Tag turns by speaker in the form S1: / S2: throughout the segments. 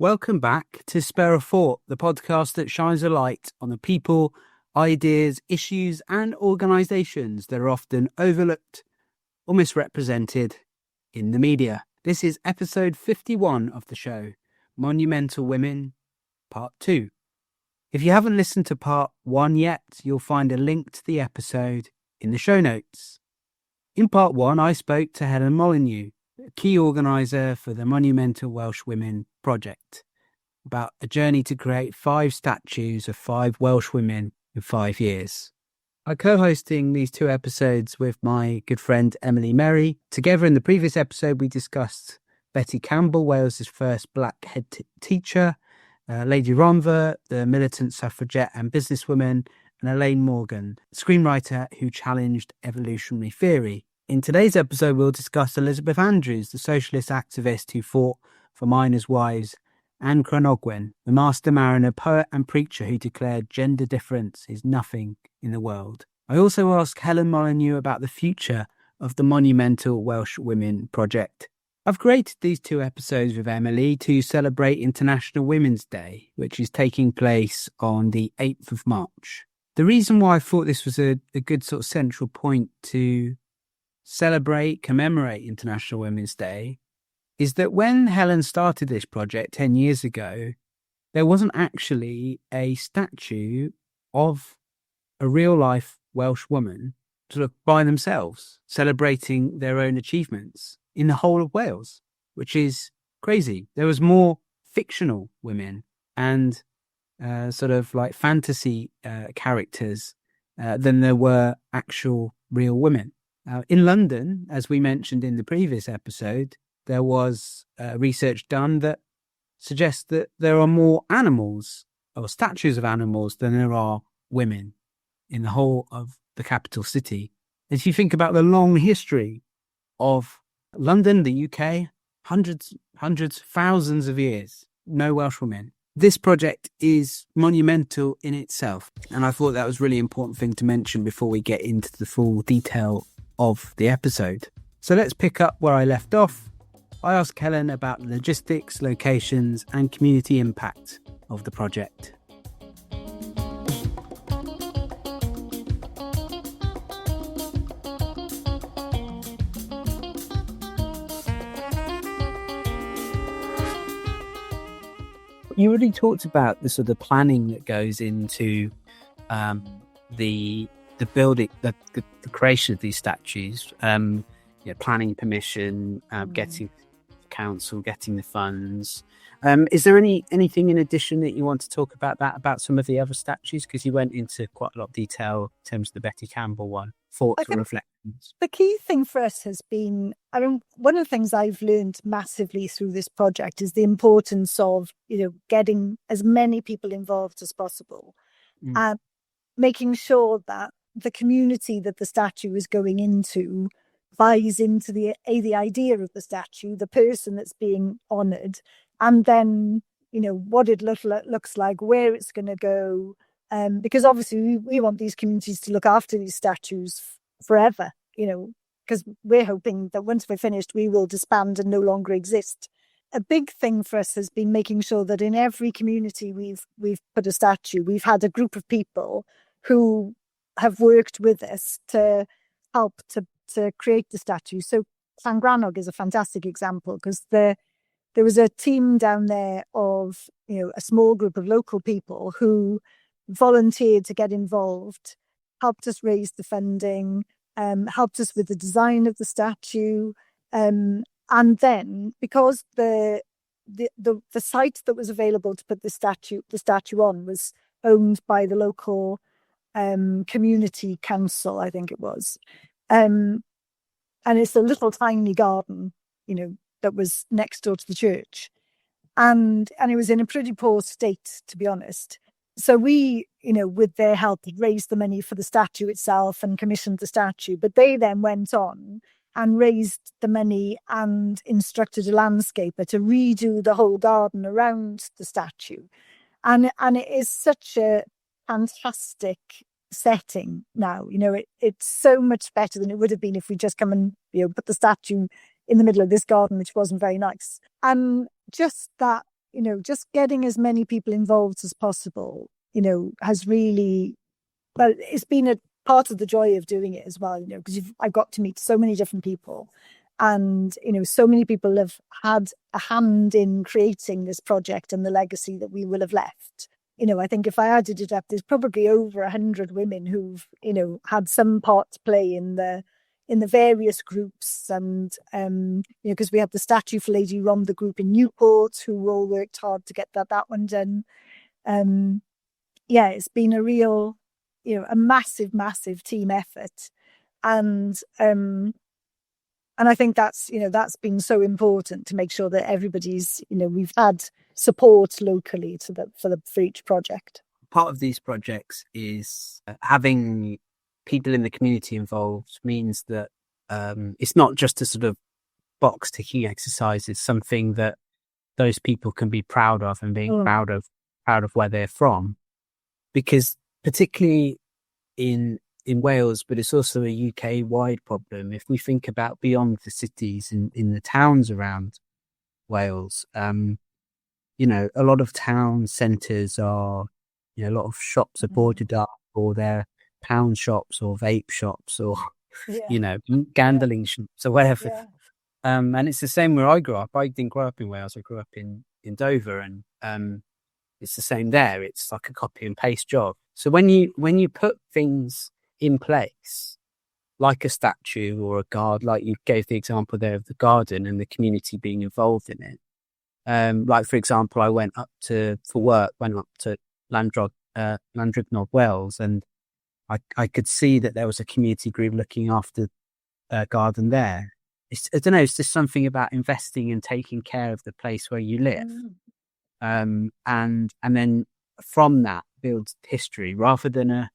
S1: Welcome back to Spare a Thought, the podcast that shines a light on the people, ideas, issues and organisations that are often overlooked or misrepresented in the media. This is episode 51 of the show, Monumental Women, Part 2. If you haven't listened to Part 1 yet, you'll find a link to the episode in the show notes. In Part 1, I spoke to Helen Molyneux, a key organiser for the Monumental Welsh Women project, about a journey to create 5 statues of 5 Welsh women in 5 years. I'm co-hosting these 2 episodes with my good friend Emily Merry. Together in the previous episode, we discussed Betty Campbell, Wales's first black head teacher, Lady Ronver, the militant suffragette and businesswoman, and Elaine Morgan, screenwriter who challenged evolutionary theory. In today's episode, we'll discuss Elizabeth Andrews, the socialist activist who fought for miners' wives, and Cranogwen, the master mariner, poet and preacher who declared gender difference is nothing in the world. I also asked Helen Molyneux about the future of the Monumental Welsh Women project. I've created these 2 episodes with Emily to celebrate International Women's Day, which is taking place on the 8th of March. The reason why I thought this was a good sort of central point to commemorate International Women's Day is that when Helen started this project 10 years ago, there wasn't actually a statue of a real-life Welsh woman sort of by themselves, celebrating their own achievements in the whole of Wales, which is crazy. There was more fictional women and sort of like fantasy characters than there were actual real women. In London, as we mentioned in the previous episode, there was research done that suggests that there are more animals or statues of animals than there are women in the whole of the capital city. If you think about the long history of London, the UK, hundreds, thousands of years, no Welsh women. This project is monumental in itself, and I thought that was a really important thing to mention before we get into the full detail of the episode. So let's pick up where I left off. I asked Helen about the logistics, locations and community impact of the project. You already talked about the sort of planning that goes into the building, the creation of these statues, planning permission, getting council, getting the funds. Is there anything in addition that you want to talk about some of the other statues? Because you went into quite a lot of detail in terms of the Betty Campbell one. Thoughts or reflections?
S2: The key thing for us has been, one of the things I've learned massively through this project is the importance of, getting as many people involved as possible and making sure that the community that the statue is going into buys into the idea of the statue, the person that's being honoured, and then, what it looks like, where it's going to go. Because obviously we want these communities to look after these statues forever, because we're hoping that once we're finished, we will disband and no longer exist. A big thing for us has been making sure that in every community we've put a statue, we've had a group of people who have worked with us to help to create the statue. So Llangrannog is a fantastic example because there was a team down there of, a small group of local people who volunteered to get involved, helped us raise the funding, helped us with the design of the statue. And then because the site that was available to put the statue on was owned by the local community council, I think it was. And it's a little tiny garden, that was next door to the church. And it was in a pretty poor state, to be honest. So we, with their help, raised the money for the statue itself and commissioned the statue. But they then went on and raised the money and instructed a landscaper to redo the whole garden around the statue. And it is such a fantastic setting now. It's so much better than it would have been if we just come and put the statue in the middle of this garden, which wasn't very nice. And just that just getting as many people involved as possible, has really, well, it's been a part of the joy of doing it as well, because I've got to meet so many different people. And, so many people have had a hand in creating this project and the legacy that we will have left. I think if I added it up, there's probably over 100 women who've, had some part to play in the various groups. And, because we have the statue for Lady Rom, the group in Newport, who all worked hard to get that one done. It's been a real, a massive team effort. And I think that's been so important to make sure that everybody's, we've had support locally for each project.
S1: Part of these projects is having people in the community involved means that it's not just a sort of box ticking exercise. It's something that those people can be proud of and being proud of where they're from, because particularly in Wales, but it's also a UK wide problem. If we think about beyond the cities, in the towns around Wales, a lot of town centres are, a lot of shops are boarded up, or they're pound shops or vape shops or, gambling shops or whatever. Yeah. And it's the same where I grew up. I didn't grow up in Wales. I grew up in Dover, and it's the same there. It's like a copy and paste job. So when you put things in place, like a statue or a garden, like you gave the example there of the garden and the community being involved in it. Like, for example, I went up to Llandrygnog Wells, and I could see that there was a community group looking after a garden there. I don't know, it's just something about investing and taking care of the place where you live. And then from that builds history, rather than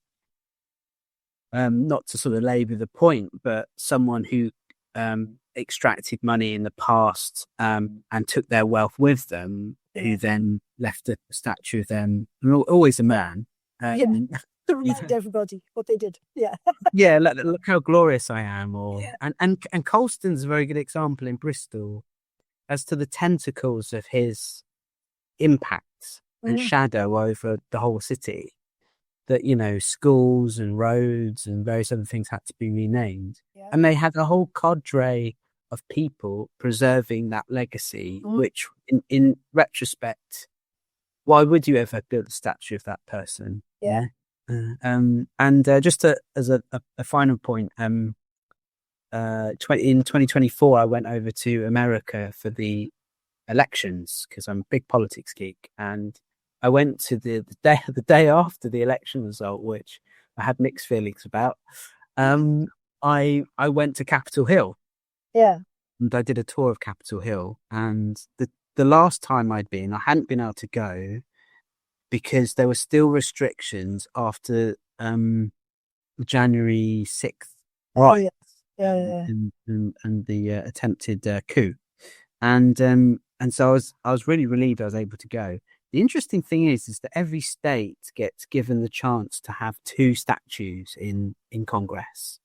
S1: not to sort of labour the point, but someone who extracted money in the past and took their wealth with them, who then left a statue of them, always a man.
S2: To remind everybody what they did.
S1: Look how glorious I am. And Colston's a very good example in Bristol as to the tentacles of his impact and shadow over the whole city. That, schools and roads and various other things had to be renamed. And they had a whole cadre of people preserving that legacy, which in retrospect, why would you ever build a statue of that person? Just as a final point, in 2024, I went over to America for the elections because I'm a big politics geek, and I went to the day after the election result, which I had mixed feelings about. I went to Capitol Hill.
S2: Yeah.
S1: And I did a tour of Capitol Hill, and the last time I'd been, I hadn't been able to go because there were still restrictions after January 6th. Right. And the attempted coup. And so I was really relieved I was able to go. The interesting thing is that every state gets given the chance to have 2 statues in Congress.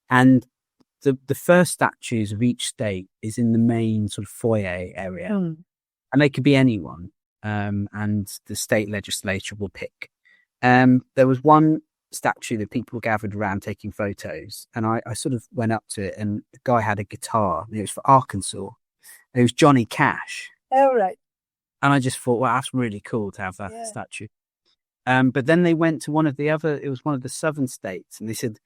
S1: And the first statues of each state is in the main sort of foyer area. And they could be anyone. And the state legislature will pick. There was one statue that people gathered around taking photos. And I sort of went up to it, and the guy had a guitar. And it was for Arkansas. It was Johnny Cash.
S2: Oh, right.
S1: And I just thought, well, that's really cool to have that statue. But then they went to one of the southern states, and they said,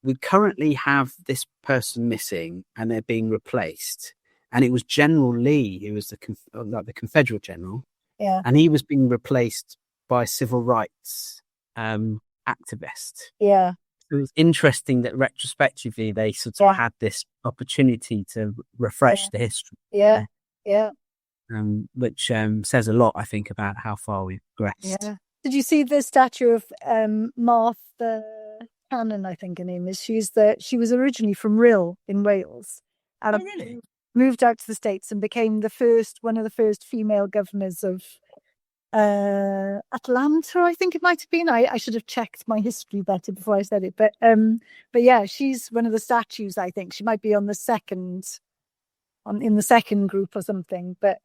S1: we currently have this person missing and they're being replaced. And it was General Lee, who was the Confederate general.
S2: Yeah.
S1: And he was being replaced by a civil rights activist.
S2: Yeah.
S1: It was interesting that retrospectively they sort of had this opportunity to refresh the history.
S2: Yeah.
S1: Which says a lot, I think, about how far we've progressed.
S2: Yeah. Did you see the statue of Martha Cannon, I think her name is? She was originally from Rhyl in Wales. And
S1: really?
S2: Moved out to the States and became one of the first female governors of Atlanta, I think it might have been. I should have checked my history better before I said it. But yeah, she's one of the statues, I think. She might be on the second in the second group or something. But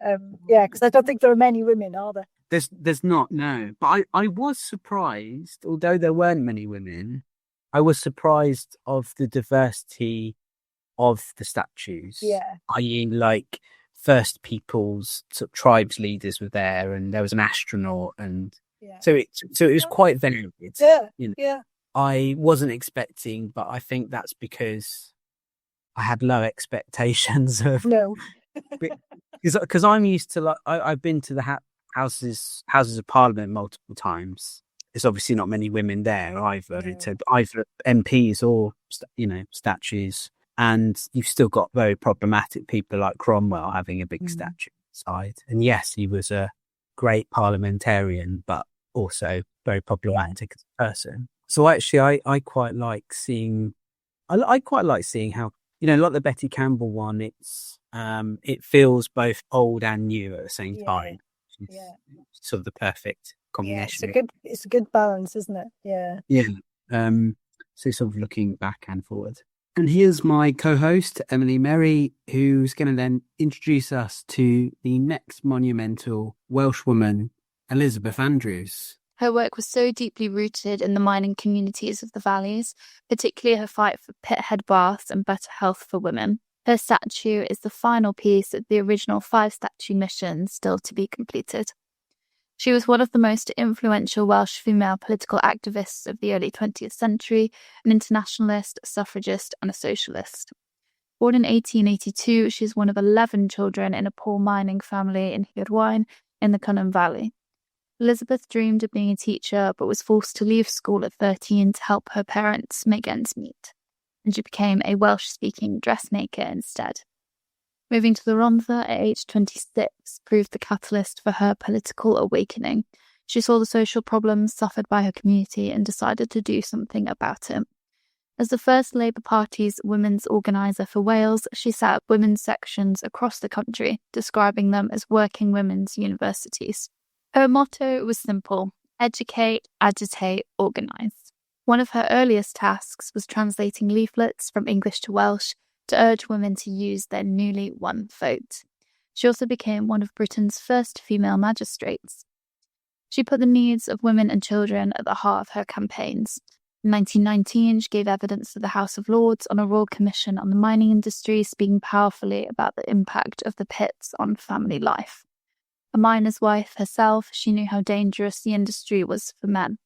S2: because I don't think there are many women, are there?
S1: There's not, no. But I was surprised, although there weren't many women, I was surprised of the diversity of the statues.
S2: Yeah.
S1: I.e., like First Peoples sort of tribes leaders were there, and there was an astronaut, and so it was quite varied.
S2: Yeah.
S1: You know,
S2: yeah.
S1: I wasn't expecting, but I think that's because I had low expectations of
S2: No.
S1: because I'm used to, like, I've been to the Houses of Parliament multiple times. There's obviously not many women there either.
S2: No.
S1: It's either MPs or statues, and you've still got very problematic people like Cromwell having a big statue inside. And yes, he was a great parliamentarian, but also very problematic as a person. So actually, I quite like seeing. I quite like seeing how, like the Betty Campbell one. It feels both old and new at the same time.
S2: Yeah.
S1: Sort of the perfect combination.
S2: Yeah, it's a good balance, isn't it? Yeah.
S1: Yeah. So sort of looking back and forward. And here's my co-host, Emily Merry, who's going to then introduce us to the next monumental Welsh woman, Elizabeth Andrews.
S3: Her work was so deeply rooted in the mining communities of the valleys, particularly her fight for pithead baths and better health for women. Her statue is the final piece of the original 5-statue mission still to be completed. She was one of the most influential Welsh female political activists of the early 20th century, an internationalist, a suffragist, and a socialist. Born in 1882, she is one of 11 children in a poor mining family in Hyrwyn in the Cynnon Valley. Elizabeth dreamed of being a teacher, but was forced to leave school at 13 to help her parents make ends meet, and she became a Welsh-speaking dressmaker instead. Moving to the Rhondda at age 26 proved the catalyst for her political awakening. She saw the social problems suffered by her community and decided to do something about it. As the first Labour Party's women's organiser for Wales, she set up women's sections across the country, describing them as working women's universities. Her motto was simple: educate, agitate, organise. One of her earliest tasks was translating leaflets from English to Welsh to urge women to use their newly won vote. She also became one of Britain's first female magistrates. She put the needs of women and children at the heart of her campaigns. In 1919, she gave evidence to the House of Lords on a Royal Commission on the mining industry, speaking powerfully about the impact of the pits on family life. A miner's wife herself, she knew how dangerous the industry was for men,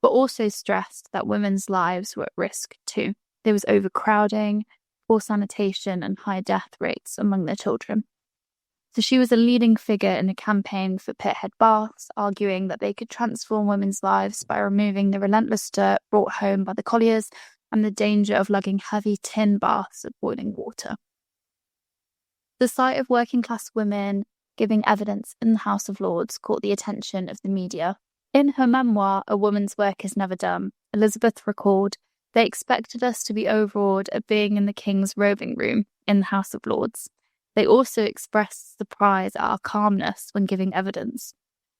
S3: but also stressed that women's lives were at risk too. There was overcrowding, poor sanitation, and high death rates among their children. So she was a leading figure in a campaign for pithead baths, arguing that they could transform women's lives by removing the relentless dirt brought home by the colliers and the danger of lugging heavy tin baths of boiling water. The sight of working-class women giving evidence in the House of Lords caught the attention of the media. In her memoir, A Woman's Work is Never Done, Elizabeth recalled, "They expected us to be overawed at being in the King's robing room in the House of Lords. They also expressed surprise at our calmness when giving evidence.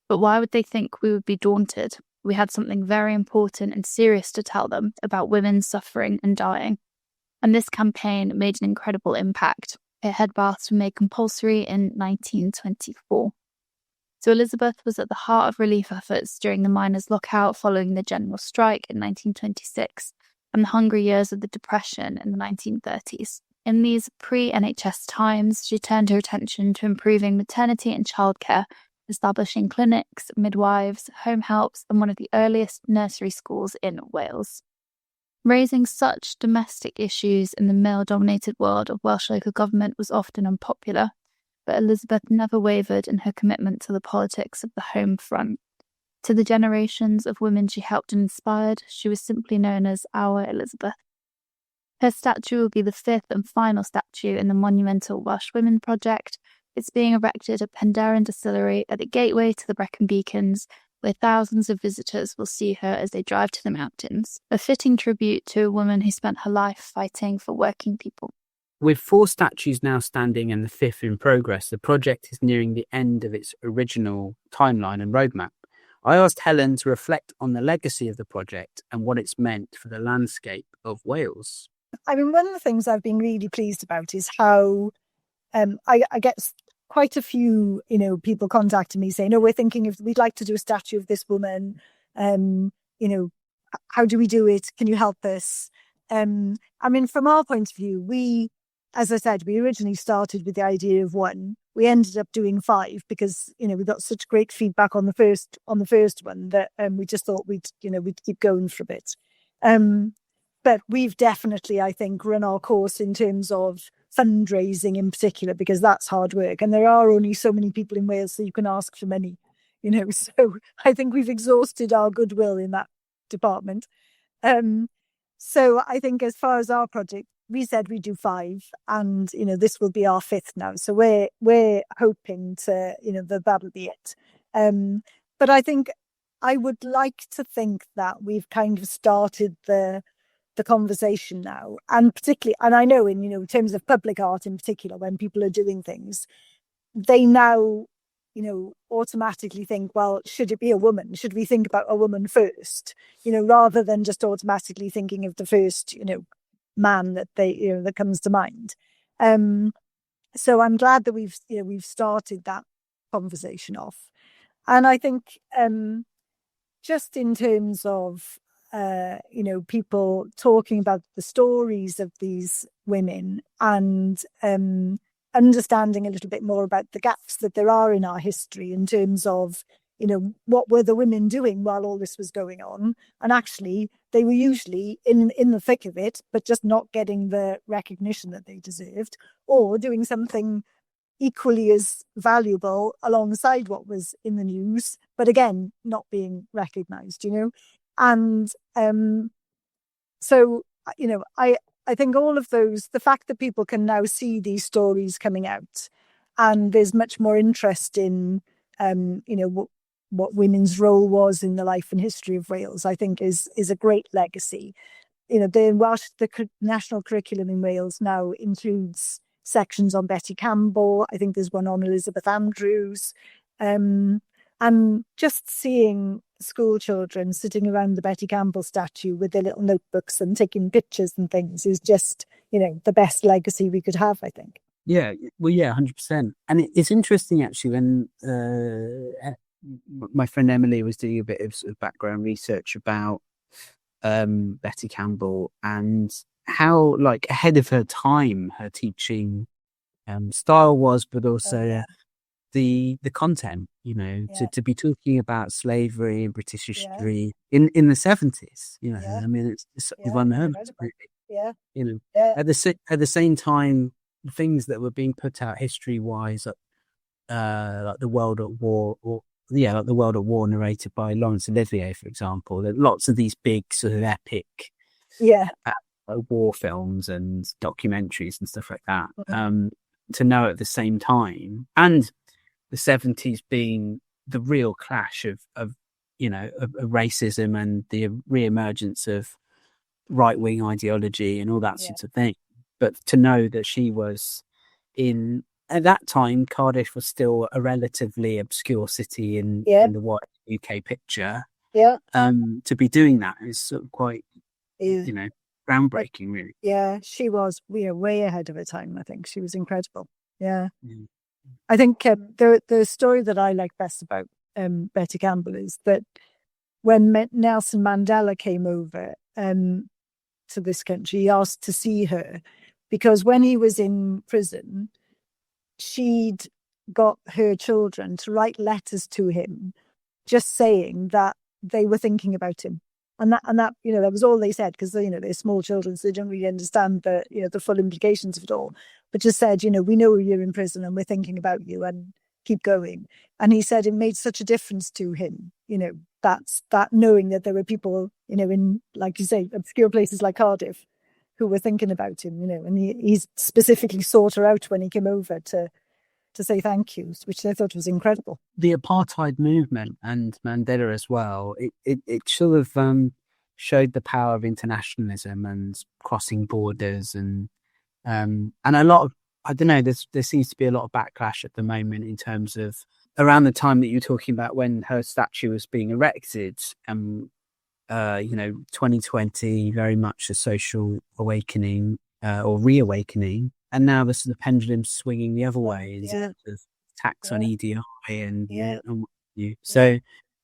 S3: But why would they think we would be daunted? We had something very important and serious to tell them about women suffering and dying." And this campaign made an incredible impact. Pithead baths were made compulsory in 1924. So Elizabeth was at the heart of relief efforts during the miners' lockout following the general strike in 1926 and the hungry years of the Depression in the 1930s. In these pre-NHS times, she turned her attention to improving maternity and childcare, establishing clinics, midwives, home helps, and one of the earliest nursery schools in Wales. Raising such domestic issues in the male-dominated world of Welsh local government was often unpopular, but Elizabeth never wavered in her commitment to the politics of the home front. To the generations of women she helped and inspired, she was simply known as our Elizabeth. Her statue will be the 5th and final statue in the Monumental Welsh Women project. It's being erected at Penderyn Distillery at the gateway to the Brecon Beacons, where thousands of visitors will see her as they drive to the mountains. A fitting tribute to a woman who spent her life fighting for working people.
S1: With 4 statues now standing and the 5th in progress, the project is nearing the end of its original timeline and roadmap. I asked Helen to reflect on the legacy of the project and what it's meant for the landscape of Wales.
S2: I mean, one of the things I've been really pleased about is how I get quite a few, people contacting me saying, "Oh, we're thinking if we'd like to do a statue of this woman. How do we do it? Can you help us?" I mean, from our point of view, as I said, we originally started with the idea of one. We ended up doing 5 because, we got such great feedback on the first one that we just thought we'd keep going for a bit. But we've definitely, I think, run our course in terms of fundraising in particular, because that's hard work. And there are only so many people in Wales that you can ask for money, so I think we've exhausted our goodwill in that department. So I think as far as our project, we said we do 5, and this will be our 5th now. So we're hoping to that'll be it. But I think I would like to think that we've kind of started the conversation now, and particularly, and I know in terms of public art in particular, when people are doing things, they now automatically think, well, should it be a woman? Should we think about a woman first? Rather than just automatically thinking of the first man that that comes to mind. So I'm glad that we've started that conversation off, and I think just in terms of people talking about the stories of these women, and understanding a little bit more about the gaps that there are in our history in terms of what were the women doing while all this was going on, and actually they were usually in the thick of it, but just not getting the recognition that they deserved, or doing something equally as valuable alongside what was in the news, but again not being recognized. And so I think all of those, the fact that people can now see these stories coming out, and there's much more interest in what women's role was in the life and history of Wales, I think is a great legacy. The national curriculum in Wales now includes sections on Betty Campbell. I think there's one on Elizabeth Andrews. And just seeing school children sitting around the Betty Campbell statue with their little notebooks and taking pictures and things is just, the best legacy we could have, I think.
S1: Yeah, well, yeah, 100%. And it's interesting, actually, when my friend Emily was doing a bit of sort of background research about Betty Campbell, and how, like, ahead of her time, her teaching style was, but also the content, to be talking about slavery and British history in the 70s, I mean, it's sort of unheard of, really. At the same time, things that were being put out history wise, like the World at War, like the World at War narrated by Laurence Olivier, for example. There are lots of these big sort of epic war films and documentaries and stuff like that. To know at the same time, and the 70s being the real clash of racism and the re-emergence of right-wing ideology and all that sort of thing. But to know that she was at that time, Cardiff was still a relatively obscure city in the wide UK picture. To be doing that is sort of quite, groundbreaking, really.
S2: Yeah, she was way ahead of her time. I think she was incredible. Yeah. I think the story that I like best about Betty Campbell is that when Nelson Mandela came over to this country, he asked to see her because when he was in prison, she'd got her children to write letters to him just saying that they were thinking about him. And that that was all they said, because they're small children, so they don't really understand the full implications of it all. But just said, we know you're in prison and we're thinking about you and keep going. And he said it made such a difference to him, that knowing that there were people, in, like you say, obscure places like Cardiff who were thinking about him, and he specifically sought her out when he came over to say thank you, which I thought was incredible.
S1: The apartheid movement and Mandela as well, it sort of showed the power of internationalism and crossing borders, and a lot of, I don't know, there seems to be a lot of backlash at the moment in terms of around the time that you're talking about when her statue was being erected, 2020, very much a social awakening or reawakening. And now the pendulum's swinging the other way in terms of tax on EDI and what have you. So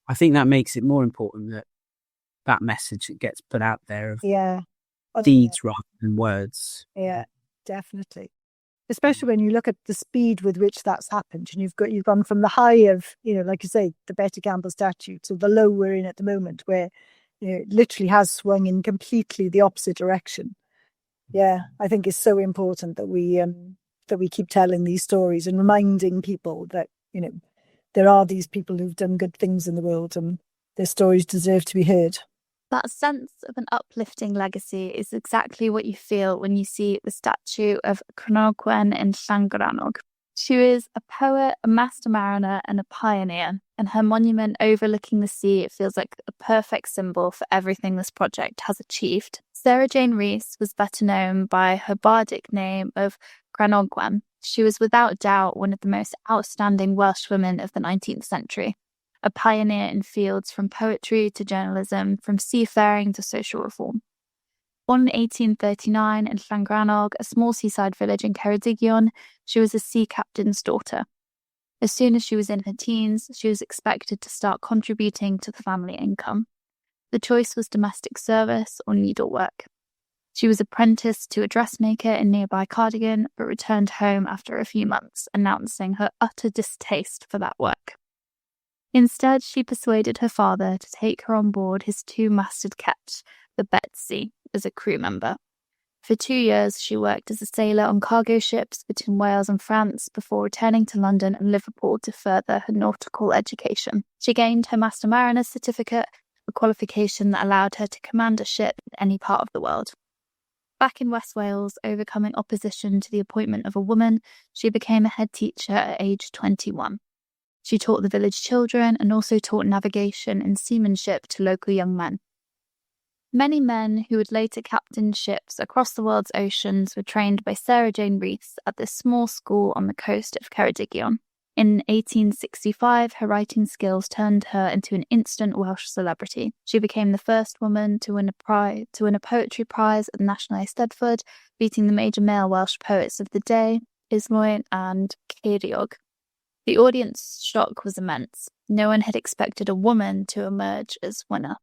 S1: I think that makes it more important that message that gets put out there of deeds rather than words.
S2: Yeah, definitely. Especially when you look at the speed with which that's happened, and you've gone from the high of, like you say, the Betty Campbell statue to the low we're in at the moment, where it literally has swung in completely the opposite direction. Yeah, I think it's so important that we keep telling these stories and reminding people that there are these people who've done good things in the world, and their stories deserve to be heard.
S3: That sense of an uplifting legacy is exactly what you feel when you see the statue of Cranogwen in Llangrannog. She is a poet, a master mariner, and a pioneer, and her monument overlooking the sea feels like a perfect symbol for everything this project has achieved. Sarah Jane Rhys was better known by her bardic name of Cranogwen. She was without doubt one of the most outstanding Welsh women of the 19th century. A pioneer in fields from poetry to journalism, from seafaring to social reform. Born in 1839 in Llangrannog, a small seaside village in Ceredigion, she was a sea captain's daughter. As soon as she was in her teens, she was expected to start contributing to the family income. The choice was domestic service or needlework. She was apprenticed to a dressmaker in nearby Cardigan, but returned home after a few months, announcing her utter distaste for that work. Instead, she persuaded her father to take her on board his two-masted ketch, the Betsy, as a crew member. For 2 years, she worked as a sailor on cargo ships between Wales and France before returning to London and Liverpool to further her nautical education. She gained her Master Mariner's certificate, a qualification that allowed her to command a ship in any part of the world. Back in West Wales, overcoming opposition to the appointment of a woman, she became a head teacher at age 21. She taught the village children and also taught navigation and seamanship to local young men. Many men who would later captain ships across the world's oceans were trained by Sarah Jane Rhys at this small school on the coast of Ceredigion. In 1865, her writing skills turned her into an instant Welsh celebrity. She became the first woman to win a poetry prize at the National Eisteddfod, beating the major male Welsh poets of the day, Ismoen and Ceiriog. The audience shock was immense. No one had expected a woman to emerge as winner.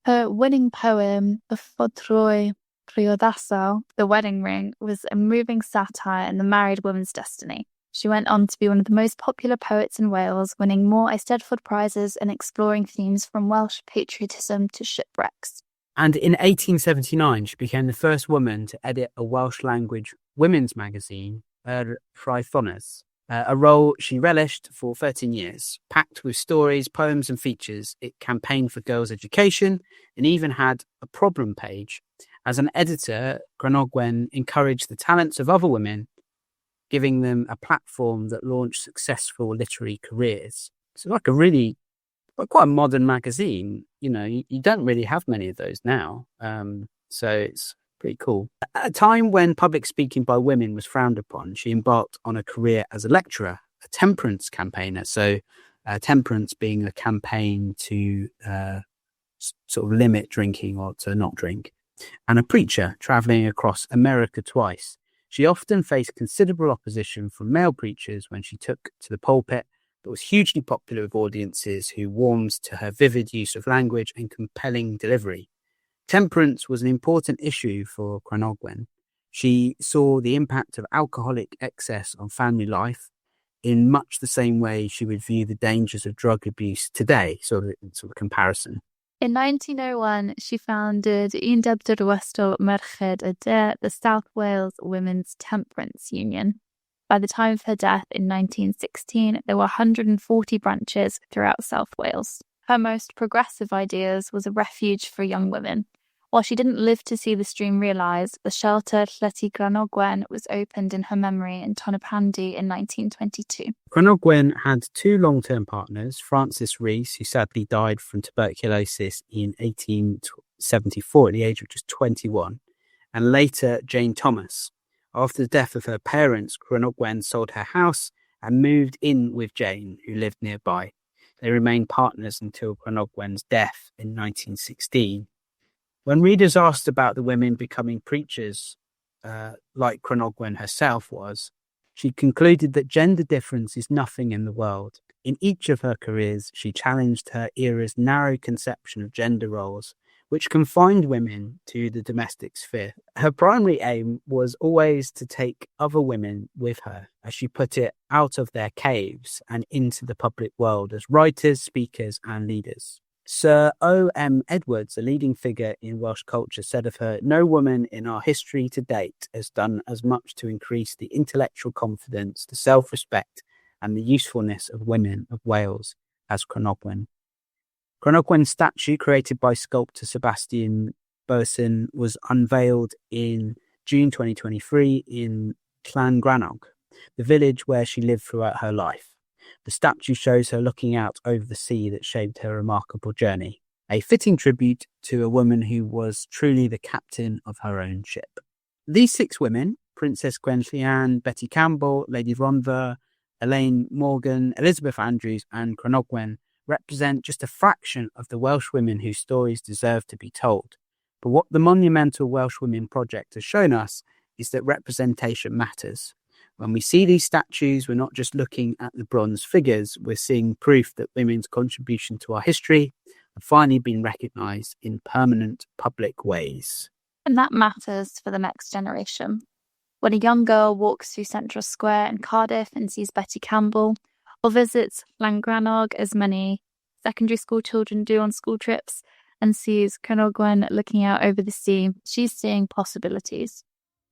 S3: Her winning poem, Y Ffodrwy Priodasol, The Wedding Ring, was a moving satire on the married woman's destiny. She went on to be one of the most popular poets in Wales, winning more Eisteddfod prizes and exploring themes from Welsh patriotism to shipwrecks.
S1: And in 1879, she became the first woman to edit a Welsh-language women's magazine, Frythones, a role she relished for 13 years. Packed with stories, poems and features, it campaigned for girls' education and even had a problem page. As an editor, Cranogwen encouraged the talents of other women, giving them a platform that launched successful literary careers. So like quite a modern magazine. You don't really have many of those now. So it's pretty cool. At a time when public speaking by women was frowned upon, she embarked on a career as a lecturer, a temperance campaigner. So temperance being a campaign to sort of limit drinking or to not drink, and a preacher traveling across America twice. She often faced considerable opposition from male preachers when she took to the pulpit, but was hugely popular with audiences who warmed to her vivid use of language and compelling delivery. Temperance was an important issue for Cranogwen. She saw the impact of alcoholic excess on family life in much the same way she would view the dangers of drug abuse today, sort of comparison.
S3: In 1901, she founded Undeb Dirwestol Merched y De, the South Wales Women's Temperance Union. By the time of her death in 1916, there were 140 branches throughout South Wales. Her most progressive ideas was a refuge for young women. While she didn't live to see this dream realised, the shelter Llety Cranogwen was opened in her memory in Tonopandi in 1922.
S1: Cranogwen had two long-term partners, Frances Rhys, who sadly died from tuberculosis in 1874 at the age of just 21, and later Jane Thomas. After the death of her parents, Cranogwen sold her house and moved in with Jane, who lived nearby. They remained partners until Cranogwen's death in 1916. When readers asked about the women becoming preachers like Cranogwen herself was, she concluded that gender difference is nothing in the world. In each of her careers, she challenged her era's narrow conception of gender roles, which confined women to the domestic sphere. Her primary aim was always to take other women with her, as she put it, out of their caves and into the public world as writers, speakers, and leaders. Sir O.M. Edwards, a leading figure in Welsh culture, said of her, "No woman in our history to date has done as much to increase the intellectual confidence, the self-respect, and the usefulness of women of Wales as Cranogwen." Cranogwen's statue, created by sculptor Sebastian Burson, was unveiled in June 2023 in Llangrannog, the village where she lived throughout her life. The statue shows her looking out over the sea that shaped her remarkable journey, a fitting tribute to a woman who was truly the captain of her own ship. These 6 women, Princess Gwenllian, Betty Campbell, Lady Rhondda, Elaine Morgan, Elizabeth Andrews, and Cranogwen, represent just a fraction of the Welsh women whose stories deserve to be told. But what the Monumental Welsh Women project has shown us is that representation matters. When we see these statues, we're not just looking at the bronze figures, we're seeing proof that women's contribution to our history have finally been recognised in permanent public ways.
S3: And that matters for the next generation. When a young girl walks through Central Square in Cardiff and sees Betty Campbell, or visits Llangrannog, as many secondary school children do on school trips, and sees Cranogwen looking out over the sea, she's seeing possibilities.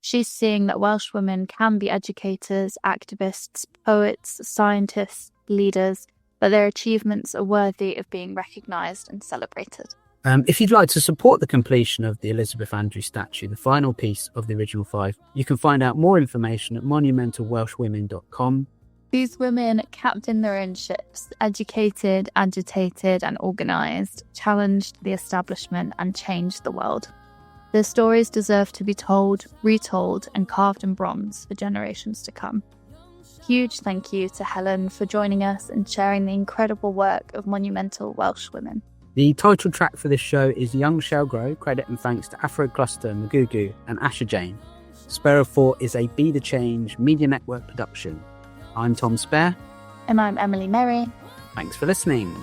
S3: She's seeing that Welsh women can be educators, activists, poets, scientists, leaders, but their achievements are worthy of being recognised and celebrated.
S1: If you'd like to support the completion of the Elizabeth Andrews statue, the final piece of the original 5, you can find out more information at monumentalwelshwomen.com.
S3: These women captained their own ships, educated, agitated, and organised, challenged the establishment, and changed the world. Their stories deserve to be told, retold, and carved in bronze for generations to come. Huge thank you to Helen for joining us and sharing the incredible work of Monumental Welsh Women.
S1: The title track for this show is Young Shall Grow, credit and thanks to Afro Cluster, Magugu, and Asha Jane. Sparrow 4 is a Be The Change Media Network production. I'm Tom Spare.
S3: And I'm Emily Merry.
S1: Thanks for listening.